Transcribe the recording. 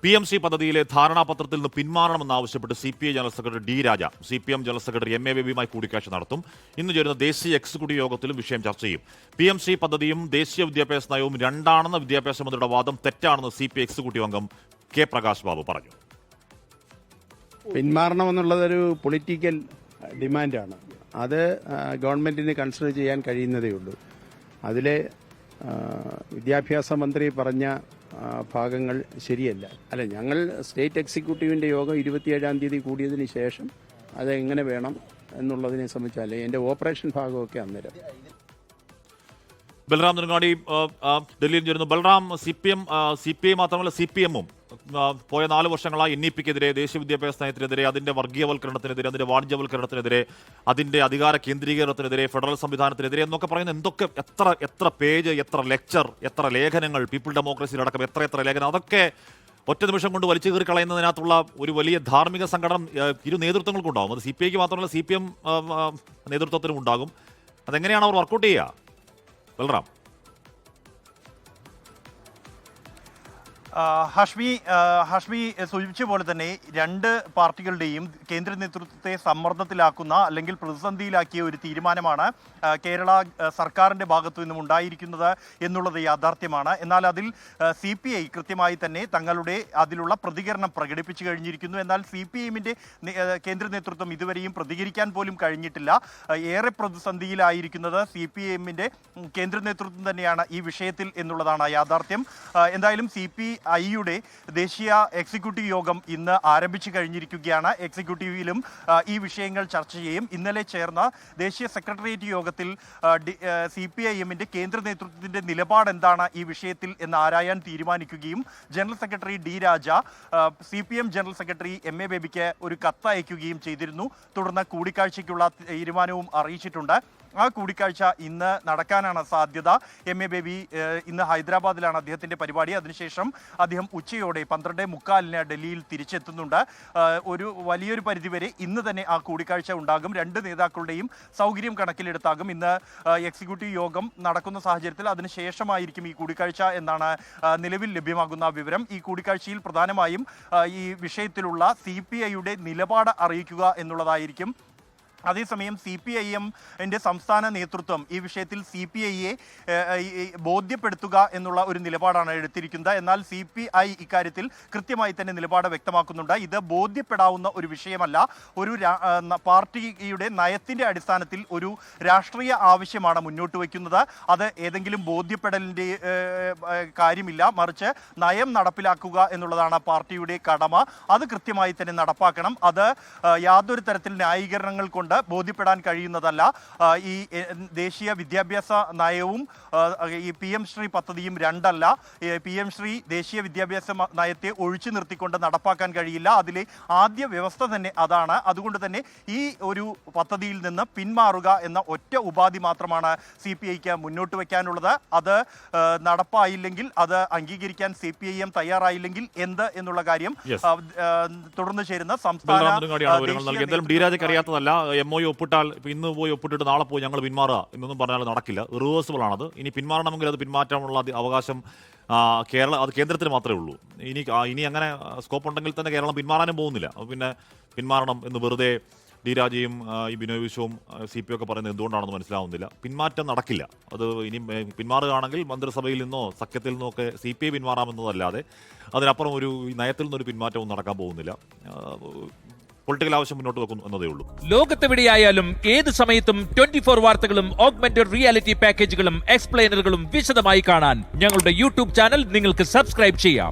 PMC പദ്ധതിയിലെ ധാരണാപത്രത്തിൽ നിന്ന് പിന്മാറണമെന്നാവശ്യപ്പെട്ട് CPI ജനറൽ സെക്രട്ടറി ഡി രാജ CPM ജനറൽ സെക്രട്ടറി MA ബേബിയുമായി കൂടിക്കാഴ്ച നടത്തും. ഇന്ന് ചേരുന്ന ദേശീയ എക്സിക്യൂട്ടീവ് യോഗത്തിലും വിഷയം ചർച്ച ചെയ്യും. PMC പദ്ധതിയും ദേശീയ വിദ്യാഭ്യാസ നയവും രണ്ടാണെന്ന വിദ്യാഭ്യാസ മന്ത്രിയുടെ വാദം തെറ്റാണെന്ന് CPI എക്സിക്യൂട്ടീവ് അംഗം കെ പ്രകാശ് ബാബു പറഞ്ഞു. പിന്മാറണമെന്നുള്ളതൊരു പൊളിറ്റിക്കൽ ഡിമാൻഡാണ്. അത് ഗവൺമെന്റിന് കൺസിഡർ ചെയ്യാൻ കഴിയുന്നതേ ഉള്ളൂ. അതിലെ വിദ്യാഭ്യാസ മന്ത്രി പറഞ്ഞ ഭാഗങ്ങൾ ശരിയല്ല. അല്ല, ഞങ്ങൾ സ്റ്റേറ്റ് എക്സിക്യൂട്ടീവിന്റെ യോഗം 27-ാം തീയതി കൂടിയതിന് ശേഷം അതെങ്ങനെ വേണം എന്നുള്ളതിനെ സംബന്ധിച്ചല്ലേ എൻ്റെ ഓപ്പറേഷൻ ഭാഗമൊക്കെ അന്നേരം. ബൽറാം നെടുങ്ങാടി ഡൽഹിയിൽ ചേരുന്നു. ബൽറാം, CPI മാത്രമല്ല CPM-ഉം പോയ 4 വർഷങ്ങളായി NEP-ക്കെതിരെ, ദേശീയ വിദ്യാഭ്യാസ നയത്തിനെതിരെ, അതിന്റെ വർഗീയവൽക്കരണത്തിനെതിരെ, അതിന്റെ വാണിജ്യവൽക്കരണത്തിനെതിരെ, അതിന്റെ അധികാര കേന്ദ്രീകരണത്തിനെതിരെ, ഫെഡറൽ സംവിധാനത്തിനെതിരെ എന്നൊക്കെ പറയുന്ന എന്തൊക്കെ എത്ര പേജ്, എത്ര ലെക്ചർ, എത്ര ലേഖനങ്ങൾ, പീപ്പിൾ ഡെമോക്രസിയിലടക്കം എത്ര ലേഖനം, അതൊക്കെ ഒറ്റ നിമിഷം കൊണ്ട് വലിച്ചു കീറി കളയുന്നതിനകത്തുള്ള ഒരു വലിയ ധാർമ്മിക സങ്കടം ഇരു നേതൃത്വങ്ങൾക്കുണ്ടാകും. അത് CPI-ക്ക് മാത്രമല്ല CPM നേതൃത്വത്തിനും ഉണ്ടാകും. അതെങ്ങനെയാണ് അവർ വർക്കൗട്ട് ചെയ്യുക? ബൽറാം. ഹാഷ്മി സൂചിപ്പിച്ച പോലെ തന്നെ രണ്ട് പാർട്ടികളുടെയും കേന്ദ്ര നേതൃത്വത്തെ സമ്മർദ്ദത്തിലാക്കുന്ന അല്ലെങ്കിൽ പ്രതിസന്ധിയിലാക്കിയ ഒരു തീരുമാനമാണ് കേരള സർക്കാരിൻ്റെ ഭാഗത്തു നിന്നും ഉണ്ടായിരിക്കുന്നത് എന്നുള്ളത് യാഥാർത്ഥ്യമാണ്. എന്നാൽ അതിൽ CPI കൃത്യമായി തന്നെ തങ്ങളുടെ അതിലുള്ള പ്രതികരണം പ്രകടിപ്പിച്ചു കഴിഞ്ഞിരിക്കുന്നു. എന്നാൽ CPI-ന്റെ കേന്ദ്ര നേതൃത്വം ഇതുവരെയും പ്രതികരിക്കാൻ പോലും കഴിഞ്ഞിട്ടില്ല. ഏറെ പ്രതിസന്ധിയിലായിരിക്കുന്നത് CPI-ന്റെ കേന്ദ്ര നേതൃത്വം തന്നെയാണ് ഈ വിഷയത്തിൽ എന്നുള്ളതാണ് യാഥാർത്ഥ്യം. എന്തായാലും CPI-യുടെ ദേശീയ എക്സിക്യൂട്ടീവ് യോഗം ഇന്ന് ആരംഭിച്ചു കഴിഞ്ഞിരിക്കുകയാണ്. എക്സിക്യൂട്ടീവിലും ഈ വിഷയങ്ങൾ ചർച്ച ചെയ്യും. ഇന്നലെ ചേർന്ന ദേശീയ സെക്രട്ടേറിയറ്റ് യോഗത്തിൽ CPI-എമ്മിന്റെ കേന്ദ്ര നേതൃത്വത്തിന്റെ നിലപാട് എന്താണ് ഈ വിഷയത്തിൽ എന്ന് ആരായാൻ തീരുമാനിക്കുകയും ജനറൽ സെക്രട്ടറി ഡി രാജ CPM ജനറൽ സെക്രട്ടറി MA ബേബിക്ക് ഒരു കത്ത് അയക്കുകയും ചെയ്തിരുന്നു. തുടർന്ന് കൂടിക്കാഴ്ചയ്ക്കുള്ള തീരുമാനവും അറിയിച്ചിട്ടുണ്ട്. ആ കൂടിക്കാഴ്ച ഇന്ന് നടക്കാനാണ് സാധ്യത. MA ബേബി ഇന്ന് ഹൈദരാബാദിലാണ് അദ്ദേഹത്തിന്റെ പരിപാടി. അതിനുശേഷം അദ്ദേഹം ഉച്ചയോടെ 12:45 ഡൽഹിയിൽ തിരിച്ചെത്തുന്നുണ്ട്. ഒരു വലിയൊരു പരിധിവരെ ഇന്ന് തന്നെ ആ കൂടിക്കാഴ്ച ഉണ്ടാകും. രണ്ട് നേതാക്കളുടെയും സൗകര്യം കണക്കിലെടുത്താകും ഇന്ന് എക്സിക്യൂട്ടീവ് യോഗം നടക്കുന്ന സാഹചര്യത്തിൽ അതിനുശേഷമായിരിക്കും ഈ കൂടിക്കാഴ്ച എന്നാണ് നിലവിൽ ലഭ്യമാകുന്ന വിവരം. ഈ കൂടിക്കാഴ്ചയിൽ പ്രധാനമായും ഈ വിഷയത്തിലുള്ള CPI-യുടെ നിലപാട് അറിയിക്കുക എന്നുള്ളതായിരിക്കും. അതേസമയം CPI-എമ്മിന്റെ സംസ്ഥാന നേതൃത്വം ഈ വിഷയത്തിൽ CPI-യെ ബോധ്യപ്പെടുത്തുക എന്നുള്ള ഒരു നിലപാടാണ് എടുത്തിരിക്കുന്നത്. എന്നാൽ CPI ഇക്കാര്യത്തിൽ കൃത്യമായി തന്നെ നിലപാട് വ്യക്തമാക്കുന്നുണ്ട്. ഇത് ബോധ്യപ്പെടാവുന്ന ഒരു വിഷയമല്ല. ഒരു പാർട്ടിയുടെ നയത്തിന്റെ അടിസ്ഥാനത്തിൽ ഒരു രാഷ്ട്രീയ ആവശ്യമാണ് മുന്നോട്ട് വയ്ക്കുന്നത്. അത് ഏതെങ്കിലും ബോധ്യപ്പെടലിൻ്റെ കാര്യമില്ല, മറിച്ച് നയം നടപ്പിലാക്കുക എന്നുള്ളതാണ് പാർട്ടിയുടെ കടമ. അത് കൃത്യമായി തന്നെ നടപ്പാക്കണം. അത് യാതൊരു തരത്തിൽ ന്യായീകരണങ്ങൾ കൊണ്ട് ബോധ്യപ്പെടാൻ കഴിയുന്നതല്ല. ഈ ദേശീയ വിദ്യാഭ്യാസ നയവും ഈ PM ശ്രീ പദ്ധതിയും രണ്ടല്ല. PM ശ്രീ ദേശീയ വിദ്യാഭ്യാസ നയത്തെ ഒഴിച്ചു നിർത്തിക്കൊണ്ട് നടപ്പാക്കാൻ കഴിയില്ല. അതിലെ ആദ്യ വ്യവസ്ഥ തന്നെ അതാണ്. അതുകൊണ്ട് തന്നെ ഈ ഒരു പദ്ധതിയിൽ നിന്ന് പിന്മാറുക എന്ന ഒറ്റ ഉപാധി മാത്രമാണ് CPI-ക്ക് മുന്നോട്ട് വയ്ക്കാനുള്ളത്. അത് നടപ്പായില്ലെങ്കിൽ, അത് അംഗീകരിക്കാൻ CPI-എം തയ്യാറായില്ലെങ്കിൽ എന്ത് എന്നുള്ള കാര്യം തുടർന്ന് ചേരുന്ന സംസ്ഥാന MOU ഒപ്പിട്ടാൽ ഇന്ന് പോയി ഒപ്പിട്ടിട്ട് നാളെ പോയി ഞങ്ങൾ പിന്മാറുക എന്നൊന്നും പറഞ്ഞാൽ നടക്കില്ല. റിവേഴ്സിബിൾ ആണത്. ഇനി പിന്മാറണമെങ്കിൽ അത് പിന്മാറ്റാനുള്ള അവകാശം അത് കേന്ദ്രത്തിന് മാത്രമേ ഉള്ളൂ. ഇനി അങ്ങനെ സ്കോപ്പ് ഉണ്ടെങ്കിൽ തന്നെ കേരളം പിന്മാറാനും പോകുന്നില്ല. പിന്നെ പിന്മാറണം എന്ന് വെറുതെ ഡി രാജയും ഈ ബിനോയ് വിശ്വവും CPI ഒക്കെ പറയുന്നത് എന്തുകൊണ്ടാണെന്ന് മനസ്സിലാവുന്നില്ല. പിന്മാറ്റം നടക്കില്ല. അത് ഇനി പിന്മാറുകയാണെങ്കിൽ മന്ത്രിസഭയിൽ നിന്നോ സഖ്യത്തിൽ നിന്നോ ഒക്കെ CPI പിന്മാറാമെന്നതല്ലാതെ അതിനപ്പുറം ഒരു നയത്തിൽ നിന്നൊരു പിന്മാറ്റവും നടക്കാൻ പോകുന്നില്ല. പൊളിറ്റിക്കൽ ആവശ്യം മുന്നോട്ട് വെക്കുന്നു എന്നതേ ഉള്ളൂ. ലോകത്തെവിടെയായാലും ഏത് സമയത്തും 24 വാർത്തകളും ഓഗ്മെന്റഡ് റിയാലിറ്റി പാക്കേജുകളും എക്സ്പ്ലെയിനറുകളും വിശദമായി കാണാൻ ഞങ്ങളുടെ YouTube ചാനൽ നിങ്ങൾക്ക് സബ്സ്ക്രൈബ് ചെയ്യാം.